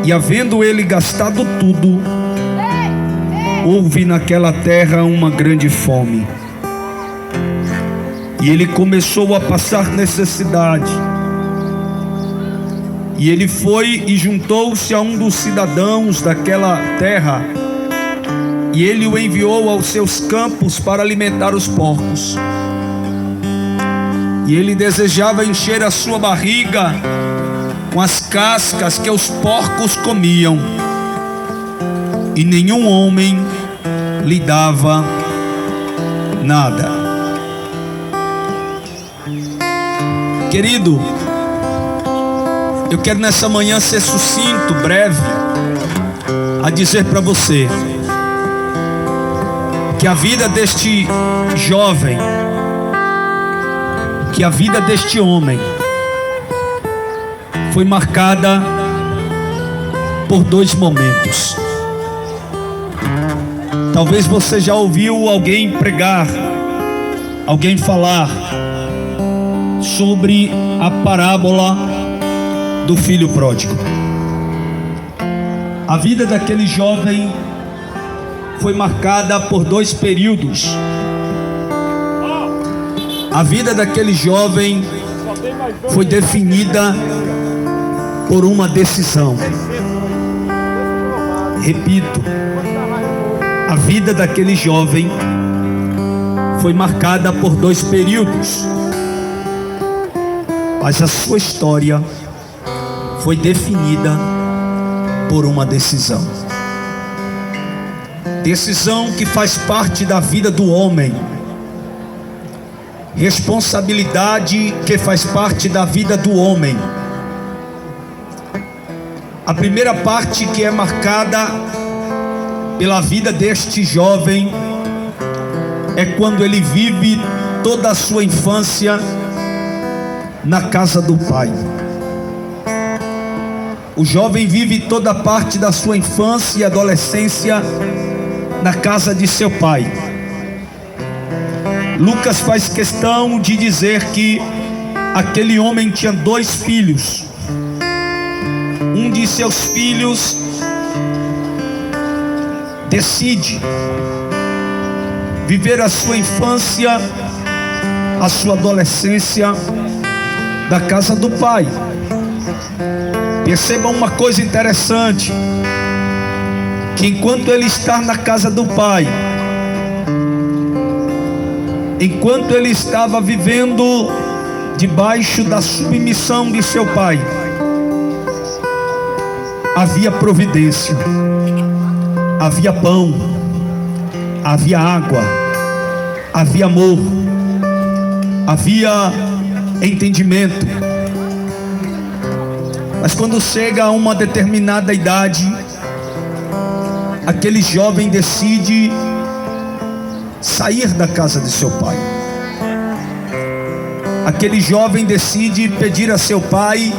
E havendo ele gastado tudo, houve naquela terra uma grande fome. E ele começou a passar necessidade. E ele foi e juntou-se a um dos cidadãos daquela terra, e ele o enviou aos seus campos para alimentar os porcos. E ele desejava encher a sua barriga com as cascas que os porcos comiam, e nenhum homem lhe dava nada. Querido, eu quero nessa manhã ser sucinto, breve, a dizer para você que a vida deste jovem, que a vida deste homem foi marcada por dois momentos. Talvez você já ouviu alguém pregar, alguém falar sobre a parábola do filho pródigo. A vida daquele jovem foi marcada por dois períodos. A vida daquele jovem foi definida por uma decisão. Repito, a vida daquele jovem foi marcada por dois períodos, mas a sua história foi definida por uma decisão. Decisão que faz parte da vida do homem, responsabilidade que faz parte da vida do homem. A primeira parte que é marcada pela vida deste jovem é quando ele vive toda a sua infância na casa do pai. O jovem vive toda parte da sua infância e adolescência na casa de seu pai. Lucas faz questão de dizer que aquele homem tinha dois filhos. Um de seus filhos decide viver a sua infância, a sua adolescência da casa do pai. Percebam uma coisa interessante, que enquanto ele está na casa do pai, enquanto ele estava vivendo debaixo da submissão de seu pai, havia providência, havia pão, havia água, havia amor, havia entendimento. Mas quando chega a uma determinada idade, aquele jovem decide sair da casa de seu pai. Aquele jovem decide pedir a seu pai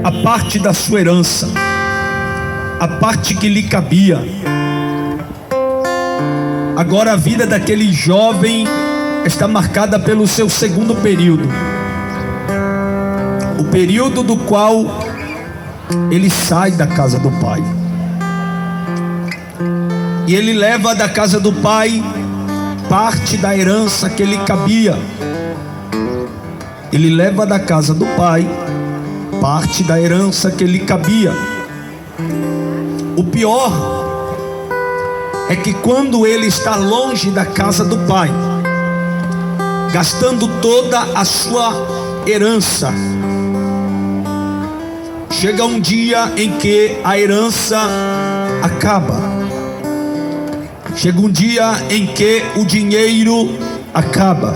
a parte da sua herança, a parte que lhe cabia. Agora a vida daquele jovem está marcada pelo seu segundo período, o período do qual ele sai da casa do pai. E ele leva da casa do pai parte da herança que lhe cabia. Ele leva da casa do pai parte da herança que lhe cabia. O pior é que quando ele está longe da casa do pai, gastando toda a sua herança, chega um dia em que a herança acaba. Chega um dia em que o dinheiro acaba.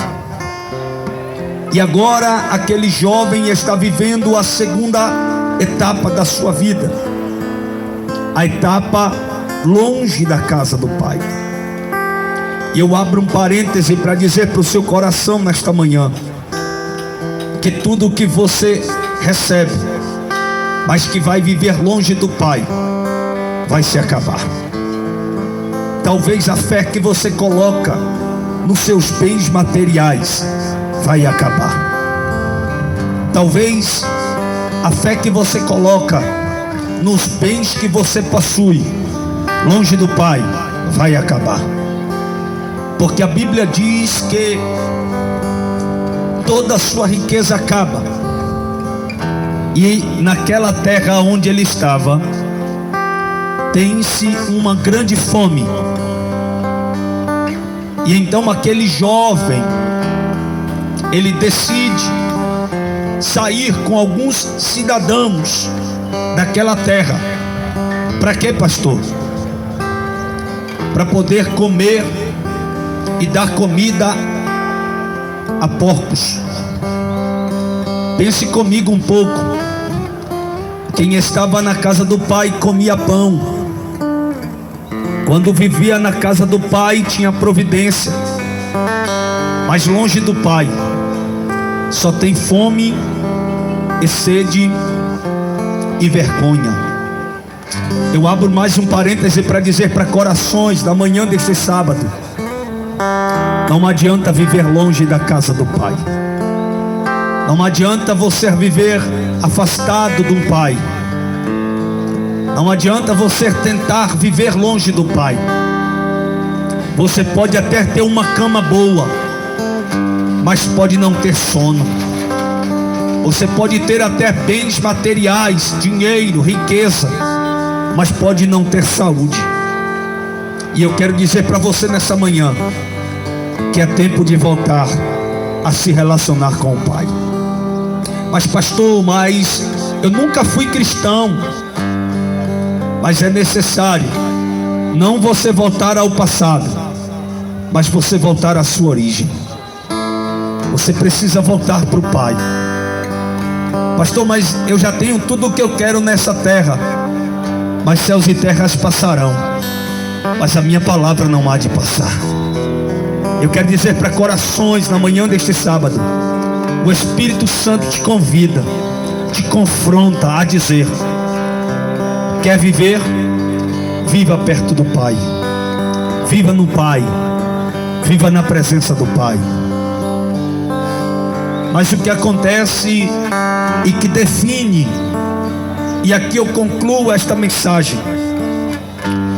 E agora aquele jovem está vivendo a segunda etapa da sua vida, a etapa longe da casa do pai. E eu abro um parêntese para dizer para o seu coração nesta manhã, que tudo que você recebe, mas que vai viver longe do pai, vai se acabar. Talvez a fé que você coloca nos seus bens materiais vai acabar. Talvez A fé que você coloca nos bens que você possui, longe do Pai, vai acabar. Porque a Bíblia diz que toda a sua riqueza acaba. E naquela terra onde ele estava, tem-se uma grande fome. E então aquele jovem, ele decide sair com alguns cidadãos daquela terra. Para quê, pastor? Para poder comer e dar comida a porcos. Pense comigo um pouco. Quem estava na casa do pai comia pão. Quando vivia na casa do pai tinha providência. Mas longe do pai só tem fome e sede e vergonha. Eu abro mais um parêntese para dizer para corações da manhã desse sábado: não adianta viver longe da casa do Pai. Não adianta você viver afastado do Pai. Não adianta você tentar viver longe do Pai. Você pode até ter uma cama boa, mas pode não ter sono. Você pode ter até bens materiais, dinheiro, riqueza, mas pode não ter saúde. E eu quero dizer para você nessa manhã que é tempo de voltar a se relacionar com o Pai. Mas pastor, eu nunca fui cristão. Mas é necessário não você voltar ao passado, mas você voltar à sua origem. Você precisa voltar para o Pai. Pastor, mas eu já tenho tudo o que eu quero nessa terra. Mas céus e terras passarão, mas a minha palavra não há de passar. Eu quero dizer para corações na manhã deste sábado: o Espírito Santo te convida, te confronta a dizer: quer viver? Viva perto do Pai. Viva no Pai. Viva na presença do Pai. Mas o que acontece e que define, e aqui eu concluo esta mensagem,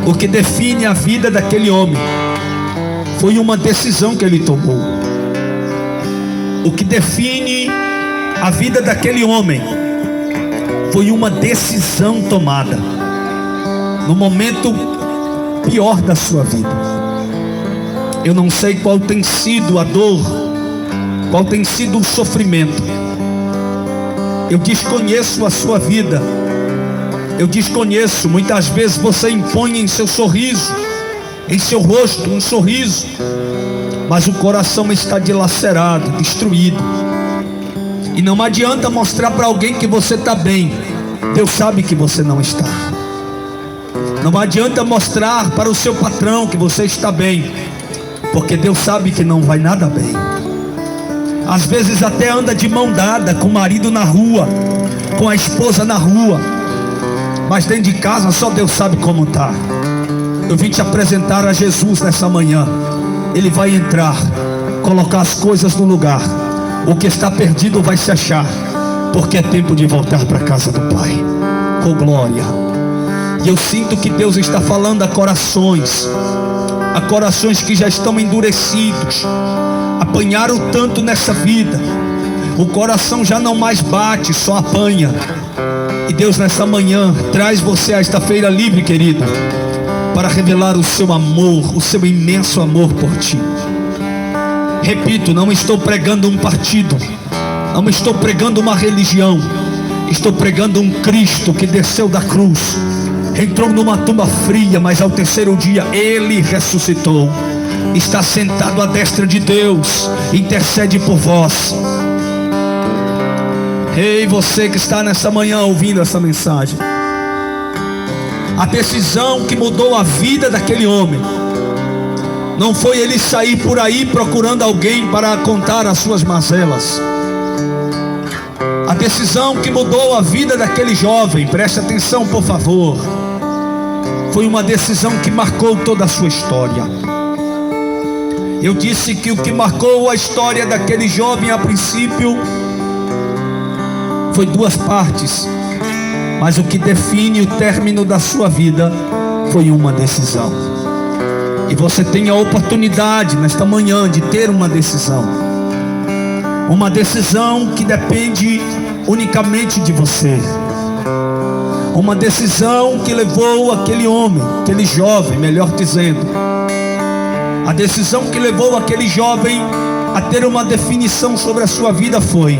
o que define a vida daquele homem foi uma decisão que ele tomou. O que define a vida daquele homem foi uma decisão tomada no momento pior da sua vida. Eu não sei qual tem sido a dor, qual tem sido o sofrimento. Eu desconheço a sua vida. Eu desconheço. Muitas vezes você impõe em seu sorriso, em seu rosto, um sorriso, mas o coração está dilacerado, destruído. E não adianta mostrar para alguém que você está bem. Deus sabe que você não está. Não adianta mostrar para o seu patrão que você está bem, porque Deus sabe que não vai nada bem. Às vezes até anda de mão dada com o marido na rua, com a esposa na rua, mas dentro de casa só Deus sabe como está. Eu vim te apresentar a Jesus nessa manhã. Ele vai entrar, colocar as coisas no lugar. O que está perdido vai se achar, porque é tempo de voltar para a casa do Pai. Oh glória. E eu sinto que Deus está falando a corações que já estão endurecidos, apanharam tanto nessa vida, o coração já não mais bate, só apanha. E Deus nessa manhã traz você a esta feira livre, querido, para revelar o seu amor, o seu imenso amor por ti. Repito, não estou pregando um partido, não estou pregando uma religião, estou pregando um Cristo que desceu da cruz, entrou numa tumba fria, mas ao terceiro dia Ele ressuscitou, está sentado à destra de Deus, intercede por vós. Ei, você que está nessa manhã ouvindo essa mensagem, a decisão que mudou a vida daquele homem não foi ele sair por aí procurando alguém para contar as suas mazelas. A decisão que mudou a vida daquele jovem, preste atenção por favor, foi uma decisão que marcou toda a sua história. Eu disse que o que marcou a história daquele jovem a princípio foi duas partes, mas o que define o término da sua vida foi uma decisão. E você tem a oportunidade nesta manhã de ter uma decisão. Uma decisão que depende unicamente de você. Uma decisão que levou aquele homem, aquele jovem, melhor dizendo, a decisão que levou aquele jovem a ter uma definição sobre a sua vida foi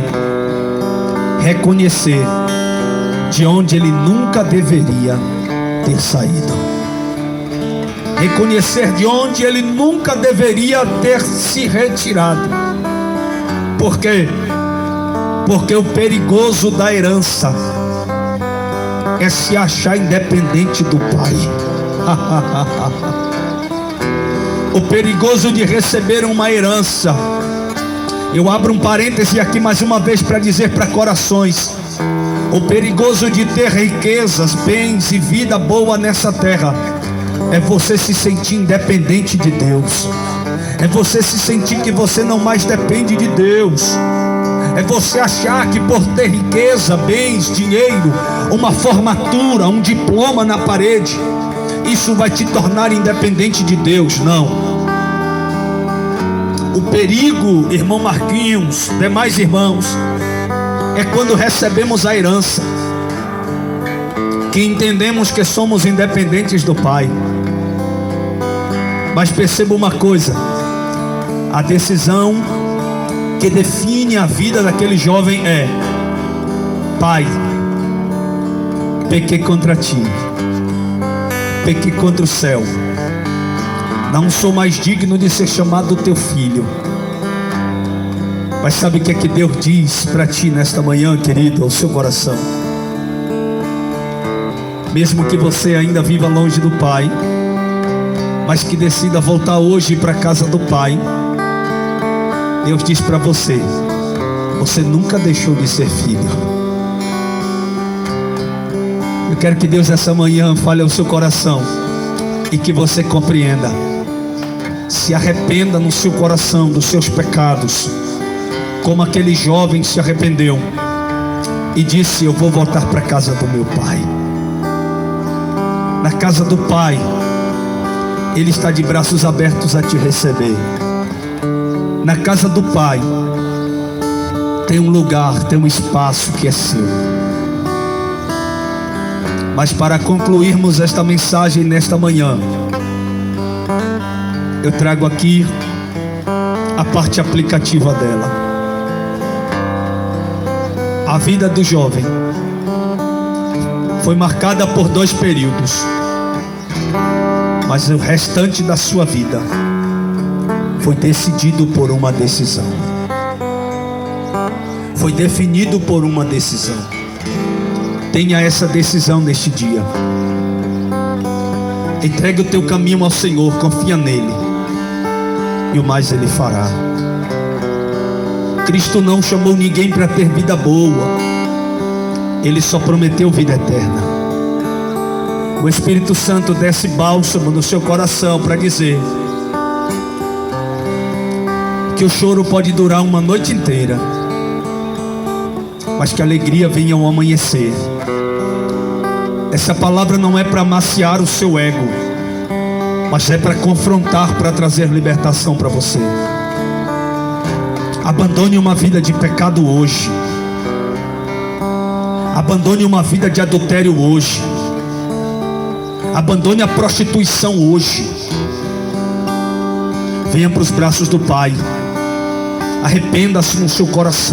reconhecer de onde ele nunca deveria ter saído. Reconhecer de onde ele nunca deveria ter se retirado. Por quê? Porque o perigoso da herança é se achar independente do pai. O perigoso de receber uma herança. Eu abro um parêntese aqui mais uma vez para dizer para corações: o perigoso de ter riquezas, bens e vida boa nessa terra é você se sentir independente de Deus. É você se sentir que você não mais depende de Deus. É você achar que por ter riqueza, bens, dinheiro, uma formatura, um diploma na parede, isso vai te tornar independente de Deus. Não. O perigo, irmão Marquinhos, demais irmãos, é quando recebemos a herança, que entendemos que somos independentes do Pai. Mas perceba uma coisa: a decisão que define a vida daquele jovem é: Pai, pequei contra ti, pequei contra o céu, não sou mais digno de ser chamado teu filho. Mas sabe o que é que Deus diz para ti nesta manhã, querido, ao seu coração? Mesmo que você ainda viva longe do Pai, mas que decida voltar hoje para a casa do Pai, Deus diz para você: você nunca deixou de ser filho. Eu quero que Deus essa manhã fale ao seu coração e que você compreenda. Se arrependa no seu coração dos seus pecados, como aquele jovem se arrependeu e disse: eu vou voltar para a casa do meu pai. Na casa do Pai, Ele está de braços abertos a te receber. Na casa do Pai tem um lugar, tem um espaço que é seu. Mas para concluirmos esta mensagem nesta manhã, eu trago aqui a parte aplicativa dela. A vida do jovem foi marcada por 2 períodos, mas o restante da sua vida foi decidido por uma decisão. Foi definido por uma decisão. Tenha essa decisão neste dia. Entregue o teu caminho ao Senhor, confia nele, e o mais Ele fará. Cristo não chamou ninguém para ter vida boa, Ele só prometeu vida eterna. O Espírito Santo desce bálsamo no seu coração para dizer que o choro pode durar uma noite inteira, mas que a alegria venha ao amanhecer. Essa palavra não é para amaciar o seu ego, mas é para confrontar, para trazer libertação para você. Abandone uma vida de pecado hoje. Abandone uma vida de adultério hoje. Abandone a prostituição hoje. Venha para os braços do Pai. Arrependa-se no seu coração.